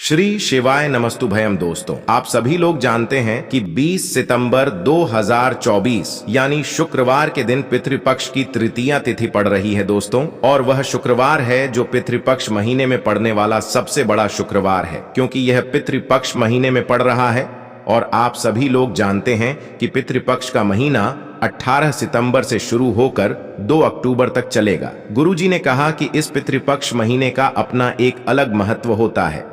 श्री शिवाय नमस्तुभयम। दोस्तों, आप सभी लोग जानते हैं कि 20 सितंबर 2024 यानी शुक्रवार के दिन पितृपक्ष की तृतीया तिथि पड़ रही है दोस्तों। और वह शुक्रवार है जो पितृपक्ष महीने में पड़ने वाला सबसे बड़ा शुक्रवार है, क्योंकि यह पितृपक्ष महीने में पड़ रहा है। और आप सभी लोग जानते हैं कि पितृपक्ष का महीना 18 सितंबर से शुरू होकर 2 अक्टूबर तक चलेगा। गुरुजी ने कहा कि इस पितृपक्ष महीने का अपना एक अलग महत्व होता है।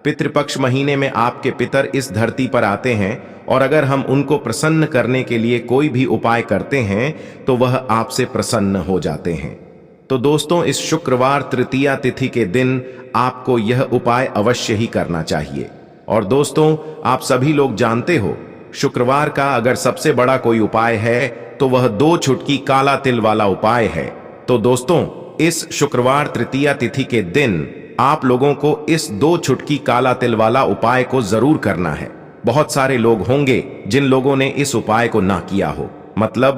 पितृपक्ष महीने में आपके पितर इस धरती पर आते हैं, और अगर हम उनको प्रसन्न करने के लिए कोई भी उपाय करते हैं तो वह आपसे प्रसन्न हो जाते हैं। तो दोस्तों, इस शुक्रवार तृतीया तिथि के दिन आपको यह उपाय अवश्य ही करना चाहिए। और दोस्तों, आप सभी लोग जानते हो, शुक्रवार का अगर सबसे बड़ा कोई उपाय है तो वह 2 चुटकी काला तिल वाला उपाय है। तो दोस्तों, इस शुक्रवार तृतीया तिथि के दिन आप लोगों को इस 2 चुटकी काला तिल वाला उपाय को जरूर करना है। बहुत सारे लोग होंगे जिन लोगों ने इस उपाय को ना किया हो, मतलब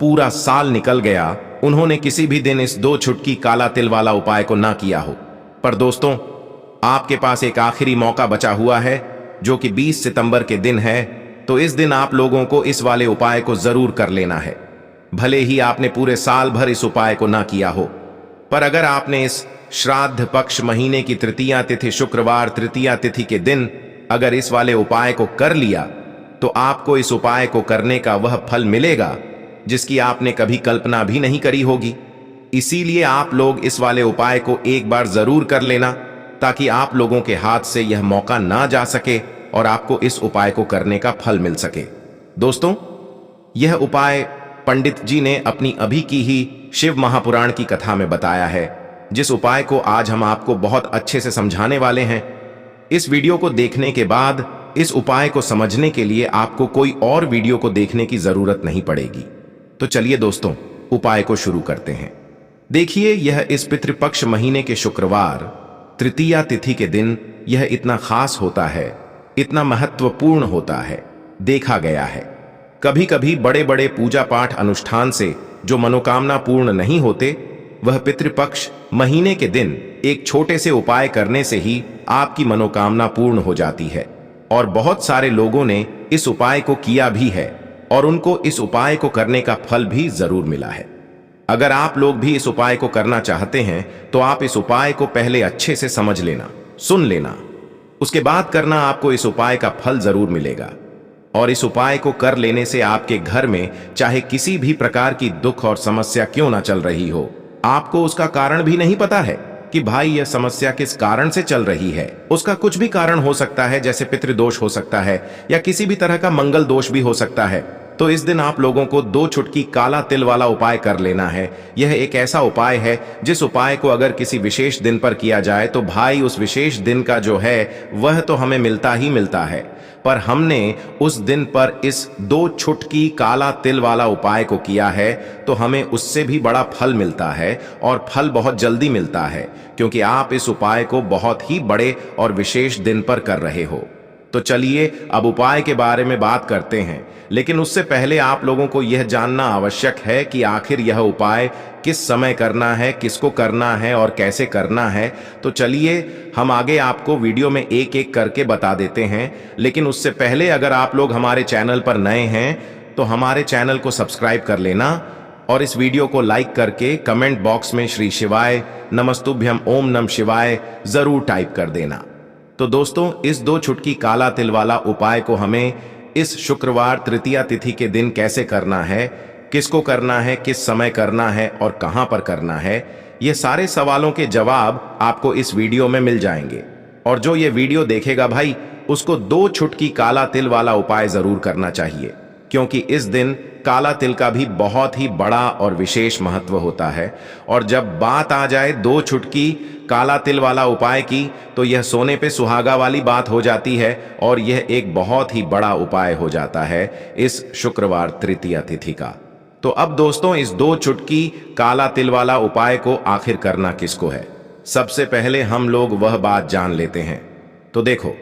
पूरा साल निकल गया, उन्होंने किसी भी दिन इस 2 चुटकी काला तिल वाला उपाय को ना किया हो। पर दोस्तों, आपके पास एक आखिरी मौका बचा हुआ है जो कि 20 सितंबर के दिन है। तो इस दिन आप लोगों को इस वाले उपाय को जरूर कर लेना है। भले ही आपने पूरे साल भर इस उपाय को ना किया हो, पर अगर आपने इस श्राद्ध पक्ष महीने की तृतीया तिथि शुक्रवार तृतीया तिथि के दिन अगर इस वाले उपाय को कर लिया तो आपको इस उपाय को करने का वह फल मिलेगा जिसकी आपने कभी कल्पना भी नहीं करी होगी। इसीलिए आप लोग इस वाले उपाय को एक बार जरूर कर लेना, ताकि आप लोगों के हाथ से यह मौका ना जा सके और आपको इस उपाय को करने का फल मिल सके। दोस्तों, यह उपाय पंडित जी ने अपनी अभी की ही शिव महापुराण की कथा में बताया है, जिस उपाय को आज हम आपको बहुत अच्छे से समझाने वाले हैं। इस वीडियो को देखने के बाद इस उपाय को समझने के लिए आपको कोई और वीडियो को देखने की जरूरत नहीं पड़ेगी। तो चलिए दोस्तों, उपाय को शुरू करते हैं। देखिए, यह इस पितृपक्ष महीने के शुक्रवार तृतीया तिथि के दिन यह इतना खास होता है, इतना महत्वपूर्ण होता है। देखा गया है कभी कभी बड़े बड़े पूजा पाठ अनुष्ठान से जो मनोकामना पूर्ण नहीं होते, वह पितृपक्ष महीने के दिन एक छोटे से उपाय करने से ही आपकी मनोकामना पूर्ण हो जाती है। और बहुत सारे लोगों ने इस उपाय को किया भी है और उनको इस उपाय को करने का फल भी जरूर मिला है। अगर आप लोग भी इस उपाय को करना चाहते हैं तो आप इस उपाय को पहले अच्छे से समझ लेना, सुन लेना, उसके बाद करना। आपको इस उपाय का फल जरूर मिलेगा। और इस उपाय को कर लेने से आपके घर में चाहे किसी भी प्रकार की दुख और समस्या क्यों ना चल रही हो, आपको उसका कारण भी नहीं पता है कि भाई यह समस्या किस कारण से चल रही है। उसका कुछ भी कारण हो सकता है, जैसे पितृदोष हो सकता है या किसी भी तरह का मंगल दोष भी हो सकता है। तो इस दिन आप लोगों को 2 चुटकी काला तिल वाला उपाय कर लेना है। यह एक ऐसा उपाय है जिस उपाय को अगर किसी विशेष दिन पर किया जाए तो भाई उस विशेष दिन का जो है वह तो हमें मिलता ही मिलता है। पर हमने उस दिन पर इस 2 चुटकी काला तिल वाला उपाय को किया है तो हमें उससे भी बड़ा फल मिलता है, और फल बहुत जल्दी मिलता है, क्योंकि आप इस उपाय को बहुत ही बड़े और विशेष दिन पर कर रहे हो। तो चलिए अब उपाय के बारे में बात करते हैं, लेकिन उससे पहले आप लोगों को यह जानना आवश्यक है कि आखिर यह उपाय किस समय करना है, किसको करना है और कैसे करना है। तो चलिए हम आगे आपको वीडियो में एक एक करके बता देते हैं। लेकिन उससे पहले अगर आप लोग हमारे चैनल पर नए हैं तो हमारे चैनल को सब्सक्राइब कर लेना, और इस वीडियो को लाइक करके कमेंट बॉक्स में श्री शिवाय नमस्तुभ्यम ओम नमः शिवाय जरूर टाइप कर देना। तो दोस्तों, इस 2 चुटकी काला तिल वाला उपाय को हमें इस शुक्रवार तृतीया तिथि के दिन कैसे करना है, किसको करना है, किस समय करना है और कहां पर करना है, ये सारे सवालों के जवाब आपको इस वीडियो में मिल जाएंगे। और जो ये वीडियो देखेगा भाई, उसको 2 चुटकी काला तिल वाला उपाय जरूर करना चाहिए, क्योंकि इस दिन काला तिल का भी बहुत ही बड़ा और विशेष महत्व होता है। और जब बात आ जाए 2 चुटकी काला तिल वाला उपाय की, तो यह सोने पे सुहागा वाली बात हो जाती है, और यह एक बहुत ही बड़ा उपाय हो जाता है इस शुक्रवार तृतीया तिथि का। तो अब दोस्तों, इस 2 चुटकी काला तिल वाला उपाय को आखिर करना किसको है, सबसे पहले हम लोग वह बात जान लेते हैं। तो देखो,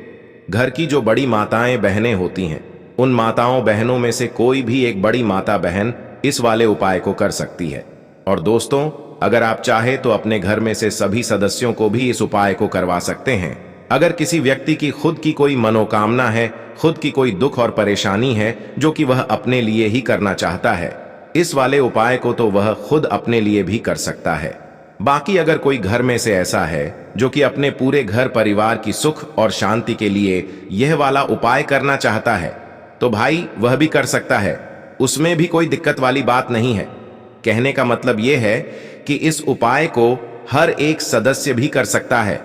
घर की जो बड़ी माताएं बहनें होती हैं, उन माताओं बहनों में से कोई भी एक बड़ी माता बहन इस वाले उपाय को कर सकती है। और दोस्तों, अगर आप चाहे तो अपने घर में से सभी सदस्यों को भी इस उपाय को करवा सकते हैं। अगर किसी व्यक्ति की खुद की कोई मनोकामना है, खुद की कोई दुख और परेशानी है जो कि वह अपने लिए ही करना चाहता है, इस वाले उपाय को तो वह खुद अपने लिए भी कर सकता है। बाकी अगर कोई घर में से ऐसा है जो कि अपने पूरे घर परिवार की सुख और शांति के लिए यह वाला उपाय करना चाहता है, तो भाई वह भी कर सकता है, उसमें भी कोई दिक्कत वाली बात नहीं है। कहने का मतलब यह है कि इस उपाय को हर एक सदस्य भी कर सकता है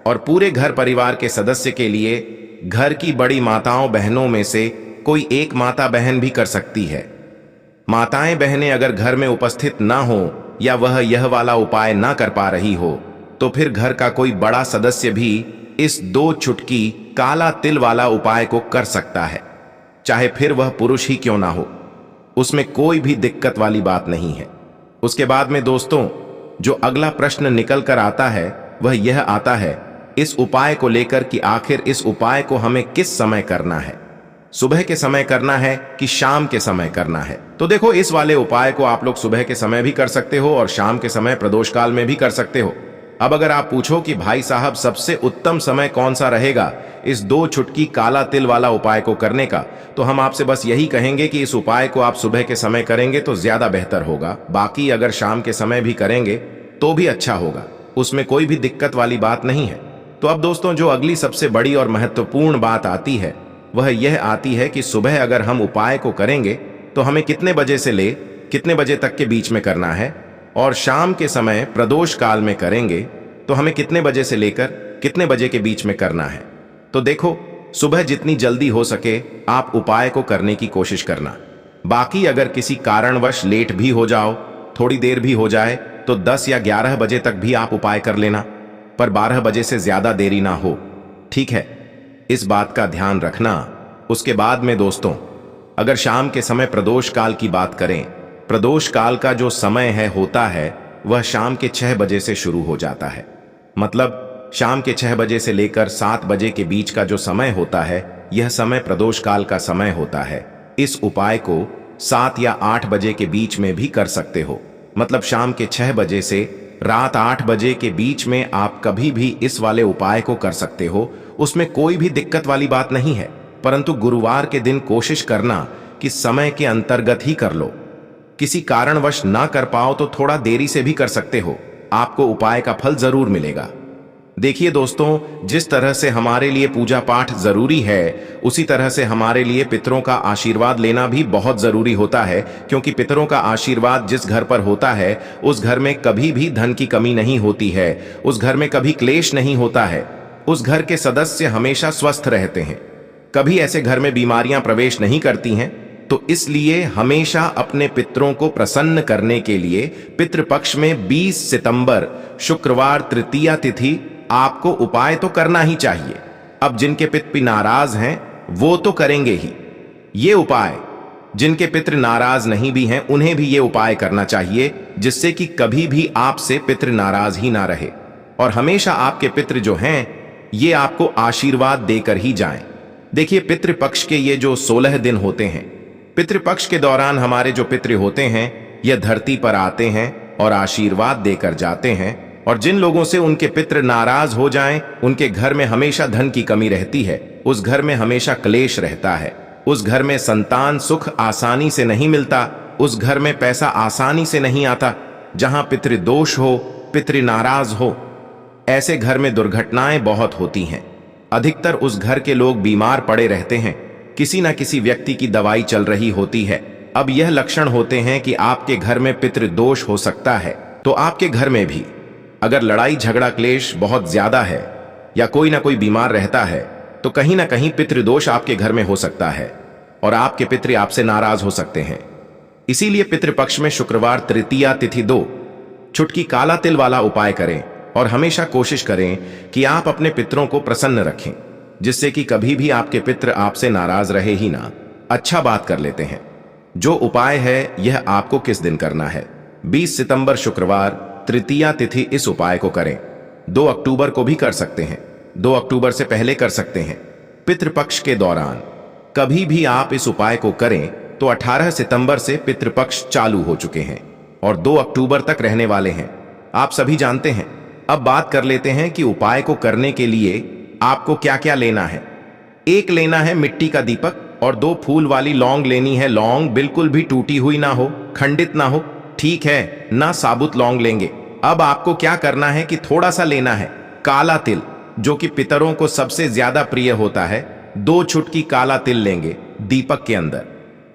और पूरे घर परिवार के सदस्य के लिए घर की बड़ी माताओं बहनों में से कोई एक माता बहन भी कर सकती है। माताएं बहनें अगर घर में उपस्थित ना हो या वह यह वाला उपाय ना कर पा रही हो, तो फिर घर का कोई बड़ा सदस्य भी इस 2 चुटकी काला तिल वाला उपाय को कर सकता है, चाहे फिर वह पुरुष ही क्यों ना हो। उसमें कोई भी दिक्कत वाली बात नहीं है। उसके बाद में दोस्तों, जो अगला प्रश्न निकल कर आता है वह यह आता है इस उपाय को लेकर कि आखिर इस उपाय को हमें किस समय करना है, सुबह के समय करना है कि शाम के समय करना है। तो देखो, इस वाले उपाय को आप लोग सुबह के समय भी कर सकते हो और शाम के समय प्रदोष काल में भी कर सकते हो। अब अगर आप पूछो कि भाई साहब सबसे उत्तम समय कौन सा रहेगा इस 2 चुटकी काला तिल वाला उपाय को करने का, तो हम आपसे बस यही कहेंगे कि इस उपाय को आप सुबह के समय करेंगे तो ज्यादा बेहतर होगा। बाकी अगर शाम के समय भी करेंगे तो भी अच्छा होगा, उसमें कोई भी दिक्कत वाली बात नहीं है। तो अब दोस्तों, जो अगली सबसे बड़ी और महत्वपूर्ण बात आती है वह यह आती है कि सुबह अगर हम उपाय को करेंगे तो हमें कितने बजे से ले कितने बजे तक के बीच में करना है, और शाम के समय प्रदोष काल में करेंगे तो हमें कितने बजे से लेकर कितने बजे के बीच में करना है। तो देखो, सुबह जितनी जल्दी हो सके आप उपाय को करने की कोशिश करना। बाकी अगर किसी कारणवश लेट भी हो जाओ, थोड़ी देर भी हो जाए, तो 10 या 11 बजे तक भी आप उपाय कर लेना, पर 12 बजे से ज्यादा देरी ना हो, ठीक है? इस बात का ध्यान रखना। उसके बाद में दोस्तों, अगर शाम के समय प्रदोष काल की बात करें, प्रदोष काल का जो समय होता है वह शाम के 6 बजे से शुरू हो जाता है। मतलब शाम के 6 बजे से लेकर 7 बजे के बीच का जो समय होता है, यह समय प्रदोष काल का समय होता है। इस उपाय को 7 या 8 बजे के बीच में भी कर सकते हो। मतलब शाम के 6 बजे से रात 8 बजे के बीच में आप कभी भी इस वाले उपाय को कर सकते हो, उसमें कोई भी दिक्कत वाली बात नहीं है। परंतु गुरुवार के दिन कोशिश करना कि समय के अंतर्गत ही कर लो। किसी कारणवश ना कर पाओ तो थोड़ा देरी से भी कर सकते हो, आपको उपाय का फल जरूर मिलेगा। देखिए दोस्तों, जिस तरह से हमारे लिए पूजा पाठ जरूरी है, उसी तरह से हमारे लिए पितरों का आशीर्वाद लेना भी बहुत जरूरी होता है, क्योंकि पितरों का आशीर्वाद जिस घर पर होता है उस घर में कभी भी धन की कमी नहीं होती है, उस घर में कभी क्लेश नहीं होता है, उस घर के सदस्य हमेशा स्वस्थ रहते हैं, कभी ऐसे घर में बीमारियां प्रवेश नहीं करती हैं। तो इसलिए हमेशा अपने पितरों को प्रसन्न करने के लिए पितृपक्ष में 20 सितंबर शुक्रवार तृतीया तिथि आपको उपाय तो करना ही चाहिए। अब जिनके पितृ नाराज हैं वो तो करेंगे ही ये उपाय, जिनके पितृ नाराज नहीं भी हैं उन्हें भी ये उपाय करना चाहिए, जिससे कि कभी भी आपसे पितृ नाराज ही ना रहे और हमेशा आपके पितृ जो हैं ये आपको आशीर्वाद देकर ही जाएं। देखिए, पितृपक्ष के ये जो 16 दिन होते हैं, पितृपक्ष के दौरान हमारे जो पितृ होते हैं यह धरती पर आते हैं और आशीर्वाद देकर जाते हैं, और जिन लोगों से उनके पितृ नाराज हो जाएं, उनके घर में हमेशा धन की कमी रहती है, उस घर में हमेशा क्लेश रहता है, उस घर में संतान सुख आसानी से नहीं मिलता, उस घर में पैसा आसानी से नहीं आता। जहां पितृ दोष हो, पितृ नाराज हो, ऐसे घर में दुर्घटनाएं बहुत होती हैं। अधिकतर उस घर के लोग बीमार पड़े रहते हैं, किसी न किसी व्यक्ति की दवाई चल रही होती है। अब यह लक्षण होते हैं कि आपके घर में पितृ दोष हो सकता है। तो आपके घर में भी अगर लड़ाई झगड़ा क्लेश बहुत ज्यादा है या कोई ना कोई बीमार रहता है, तो कहीं ना कहीं पितृदोष आपके घर में हो सकता है और आपके पितृ आपसे नाराज हो सकते हैं। इसीलिए पितृपक्ष में शुक्रवार तृतीया तिथि 2 चुटकी काला तिल वाला उपाय करें और हमेशा कोशिश करें कि आप अपने पितरों को प्रसन्न रखें, जिससे कि कभी भी आपके पितृ आपसे नाराज रहे ही ना। अच्छा बात कर लेते हैं, जो उपाय है यह आपको किस दिन करना है। 20 सितंबर शुक्रवार तृतीया तिथि इस उपाय को करें। 2 अक्टूबर को भी कर सकते हैं, 2 अक्टूबर से पहले कर सकते हैं। पितृपक्ष के दौरान कभी भी आप इस उपाय को करें तो 18 सितंबर से पितृपक्ष चालू हो चुके हैं और 2 अक्टूबर तक रहने वाले हैं, आप सभी जानते हैं। अब बात कर लेते हैं कि उपाय को करने के लिए आपको क्या क्या लेना है। एक लेना है मिट्टी का दीपक और 2 फूल वाली लौंग लेनी है। लौंग बिल्कुल भी टूटी हुई ना हो, खंडित ना हो, ठीक है ना, साबुत लौंग लेंगे। अब आपको क्या करना है कि थोड़ा सा लेना है काला तिल, जो कि पितरों को सबसे ज्यादा प्रिय होता है। 2 चुटकी काला तिल लेंगे दीपक के अंदर।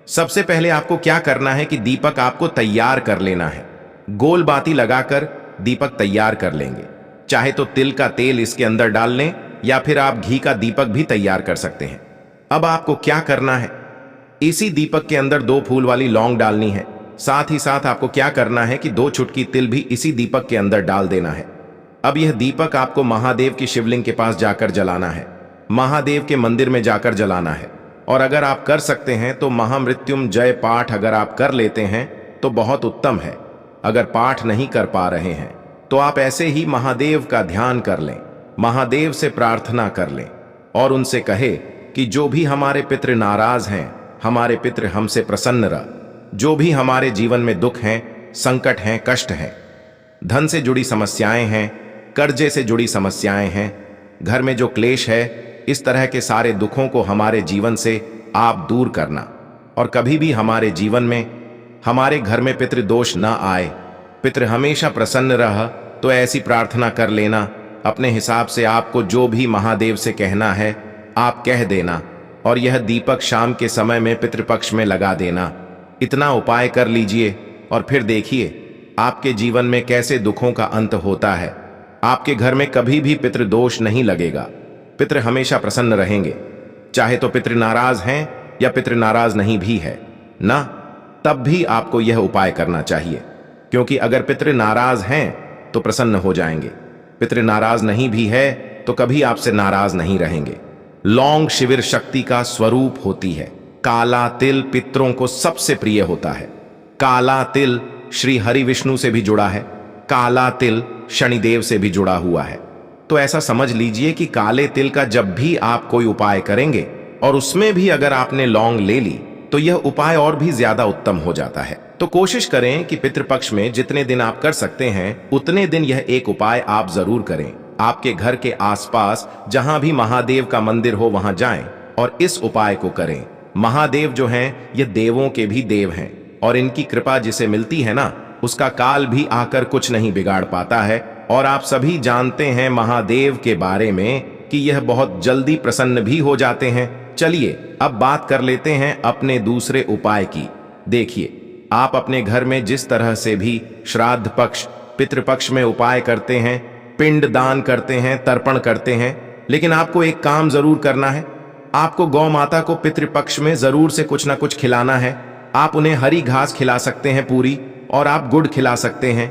सबसे पहले आपको क्या करना है कि दीपक आपको तैयार कर लेना है। गोल बाती लगाकर दीपक तैयार कर लेंगे। चाहे तो तिल का तेल इसके अंदर डाल लें या फिर आप घी का दीपक भी तैयार कर सकते हैं। अब आपको क्या करना है, इसी दीपक के अंदर 2 फूल वाली लौंग डालनी है। साथ ही साथ आपको क्या करना है कि 2 चुटकी तिल भी इसी दीपक के अंदर डाल देना है। अब यह दीपक आपको महादेव की शिवलिंग के पास जाकर जलाना है, महादेव के मंदिर में जाकर जलाना है। और अगर आप कर सकते हैं तो महामृत्युंजय पाठ अगर आप कर लेते हैं तो बहुत उत्तम है। अगर पाठ नहीं कर पा रहे हैं तो आप ऐसे ही महादेव का ध्यान कर लें, महादेव से प्रार्थना कर लें और उनसे कहे कि जो भी हमारे पितृ नाराज हैं, हमारे पितृ हमसे प्रसन्न रह। जो भी हमारे जीवन में दुख हैं, संकट हैं, कष्ट हैं, धन से जुड़ी समस्याएं हैं, कर्जे से जुड़ी समस्याएं हैं, घर में जो क्लेश है, इस तरह के सारे दुखों को हमारे जीवन से आप दूर करना। और कभी भी हमारे जीवन में, हमारे घर में पितृदोष ना आए, पितृ हमेशा प्रसन्न रह, तो ऐसी प्रार्थना कर लेना। अपने हिसाब से आपको जो भी महादेव से कहना है आप कह देना और यह दीपक शाम के समय में पितृपक्ष में लगा देना। इतना उपाय कर लीजिए और फिर देखिए आपके जीवन में कैसे दुखों का अंत होता है। आपके घर में कभी भी पितृदोष नहीं लगेगा, पितृ हमेशा प्रसन्न रहेंगे। चाहे तो पितृ नाराज हैं या पितृ नाराज नहीं भी है ना, तब भी आपको यह उपाय करना चाहिए, क्योंकि अगर पितृ नाराज हैं तो प्रसन्न हो जाएंगे, पितृ नाराज नहीं भी है तो कभी आपसे नाराज नहीं रहेंगे। लौंग शिविर शक्ति का स्वरूप होती है। काला तिल पितरों को सबसे प्रिय होता है। काला तिल श्री हरि विष्णु से भी जुड़ा है, काला तिल शनिदेव से भी जुड़ा हुआ है। तो ऐसा समझ लीजिए कि काले तिल का जब भी आप कोई उपाय करेंगे और उसमें भी अगर आपने लौंग ले ली तो यह उपाय और भी ज्यादा उत्तम हो जाता है। तो कोशिश करें कि पितृपक्ष में जितने दिन आप कर सकते हैं उतने दिन यह एक उपाय आप जरूर करें। आपके घर के आसपास जहां भी महादेव का मंदिर हो वहां जाएं और इस उपाय को करें। महादेव जो हैं ये देवों के भी देव हैं और इनकी कृपा जिसे मिलती है ना, उसका काल भी आकर कुछ नहीं बिगाड़ पाता है। और आप सभी जानते हैं महादेव के बारे में कि यह बहुत जल्दी प्रसन्न भी हो जाते हैं। चलिए अब बात कर लेते हैं अपने दूसरे उपाय की। देखिए आप अपने घर में जिस तरह से भी श्राद्ध पक्ष, पितृपक्ष में उपाय करते हैं, पिंड दान करते हैं, तर्पण करते हैं, लेकिन आपको एक काम जरूर करना है। आपको गौ माता को पितृपक्ष में जरूर से कुछ ना कुछ खिलाना है। आप उन्हें हरी घास खिला सकते हैं पूरी, और आप गुड़ खिला सकते हैं,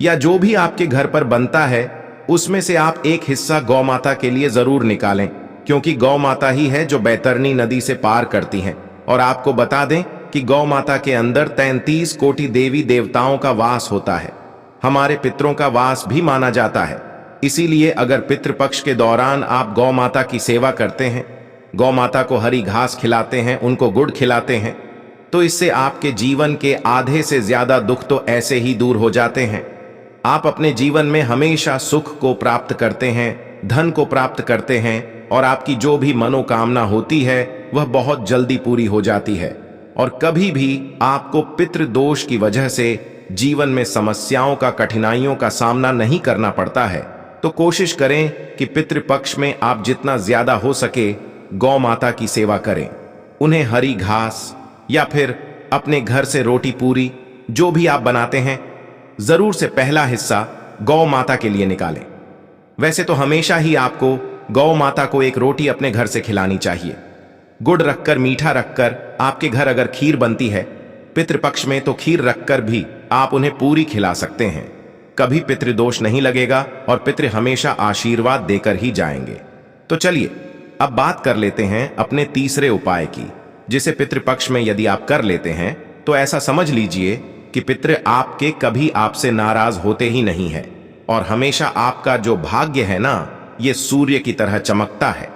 या जो भी आपके घर पर बनता है उसमें से आप एक हिस्सा गौ माता के लिए जरूर निकालें, क्योंकि गौ माता ही है जो बैतरनी नदी से पार करती हैं। और आपको बता दें कि गौ माता के अंदर 33 कोटि देवी देवताओं का वास होता है, हमारे पितरों का वास भी माना जाता है। इसीलिए अगर पितृपक्ष के दौरान आप गौ माता की सेवा करते हैं, गौ माता को हरी घास खिलाते हैं, उनको गुड़ खिलाते हैं, तो इससे आपके जीवन के आधे से ज्यादा दुख तो ऐसे ही दूर हो जाते हैं। आप अपने जीवन में हमेशा सुख को प्राप्त करते हैं, धन को प्राप्त करते हैं, और आपकी जो भी मनोकामना होती है वह बहुत जल्दी पूरी हो जाती है। और कभी भी आपको पितृदोष की वजह से जीवन में समस्याओं का, कठिनाइयों का सामना नहीं करना पड़ता है। तो कोशिश करें कि पितृपक्ष में आप जितना ज्यादा हो सके गौ माता की सेवा करें। उन्हें हरी घास या फिर अपने घर से रोटी पूरी जो भी आप बनाते हैं, जरूर से पहला हिस्सा गौ माता के लिए निकालें। वैसे तो हमेशा ही आपको गौ माता को एक रोटी अपने घर से खिलानी चाहिए। गुड़ रखकर, मीठा रखकर, आपके घर अगर खीर बनती है पितृपक्ष में तो खीर रखकर भी आप उन्हें पूरी खिला सकते हैं। कभी पितृदोष नहीं लगेगा और पितृ हमेशा आशीर्वाद देकर ही जाएंगे। तो चलिए अब बात कर लेते हैं अपने तीसरे उपाय की, जिसे पितृपक्ष में यदि आप कर लेते हैं तो ऐसा समझ लीजिए कि पितृ आपके कभी आपसे नाराज होते ही नहीं है, और हमेशा आपका जो भाग्य है ना, ये सूर्य की तरह चमकता है।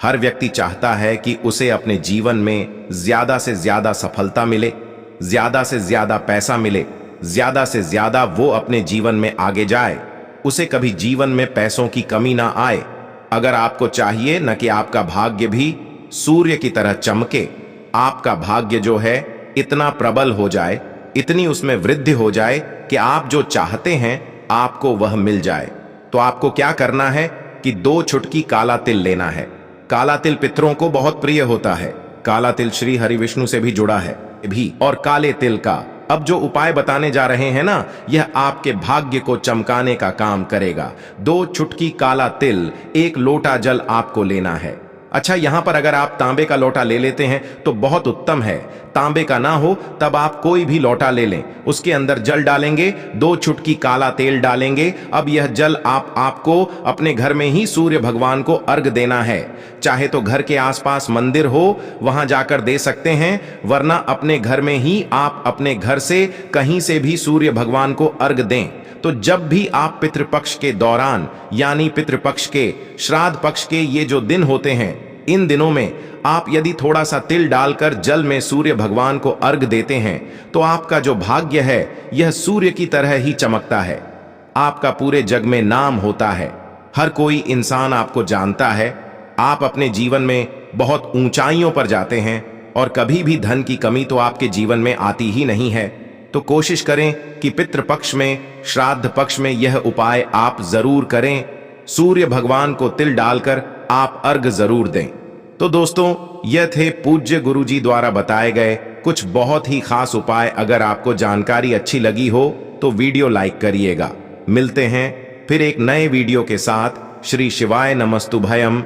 हर व्यक्ति चाहता है कि उसे अपने जीवन में ज्यादा से ज्यादा सफलता मिले, ज्यादा से ज्यादा पैसा मिले, ज्यादा से ज्यादा वो अपने जीवन में आगे जाए, उसे कभी जीवन में पैसों की कमी ना आए। अगर आपको चाहिए न कि आपका भाग्य भी सूर्य की तरह चमके, आपका भाग्य जो है इतना प्रबल हो जाए, इतनी उसमें वृद्धि हो जाए कि आप जो चाहते हैं आपको वह मिल जाए, तो आपको क्या करना है कि 2 चुटकी काला तिल लेना है। काला तिल पितरों को बहुत प्रिय होता है। काला तिल श्री हरि विष्णु से भी जुड़ा है भी। और काले तिल का अब जो उपाय बताने जा रहे हैं ना, यह आपके भाग्य को चमकाने का काम करेगा। 2 चुटकी काला तिल, 1 लोटा जल आपको लेना है। अच्छा, यहां पर अगर आप तांबे का लोटा ले लेते हैं तो बहुत उत्तम है। तांबे का ना हो तब आप कोई भी लोटा ले लें, उसके अंदर जल डालेंगे, 2 चुटकी काला तेल डालेंगे। अब यह जल आपको अपने घर में ही सूर्य भगवान को अर्घ देना है। चाहे तो घर के आसपास मंदिर हो, वहां जाकर दे सकते हैं, वरना अपने घर में ही आप अपने घर से कहीं से भी सूर्य भगवान को अर्घ दें। तो जब भी आप पितृपक्ष के दौरान, यानी पितृपक्ष के श्राद्ध पक्ष के ये जो दिन होते हैं, इन दिनों में आप यदि थोड़ा सा तिल डालकर जल में सूर्य भगवान को अर्घ देते हैं तो आपका जो भाग्य है यह सूर्य की तरह ही चमकता है। आपका पूरे जग में नाम होता है, हर कोई इंसान आपको जानता है। आप अपने जीवन में बहुत ऊंचाइयों पर जाते हैं और कभी भी धन की कमी तो आपके जीवन में आती ही नहीं है। तो कोशिश करें कि पितृपक्ष में, श्राद्ध पक्ष में यह उपाय आप जरूर करें। सूर्य भगवान को तिल डालकर आप अर्घ जरूर दें। तो दोस्तों, यह थे पूज्य गुरुजी द्वारा बताए गए कुछ बहुत ही खास उपाय। अगर आपको जानकारी अच्छी लगी हो तो वीडियो लाइक करिएगा। मिलते हैं फिर एक नए वीडियो के साथ। श्री शिवाय नमस्तुभयम।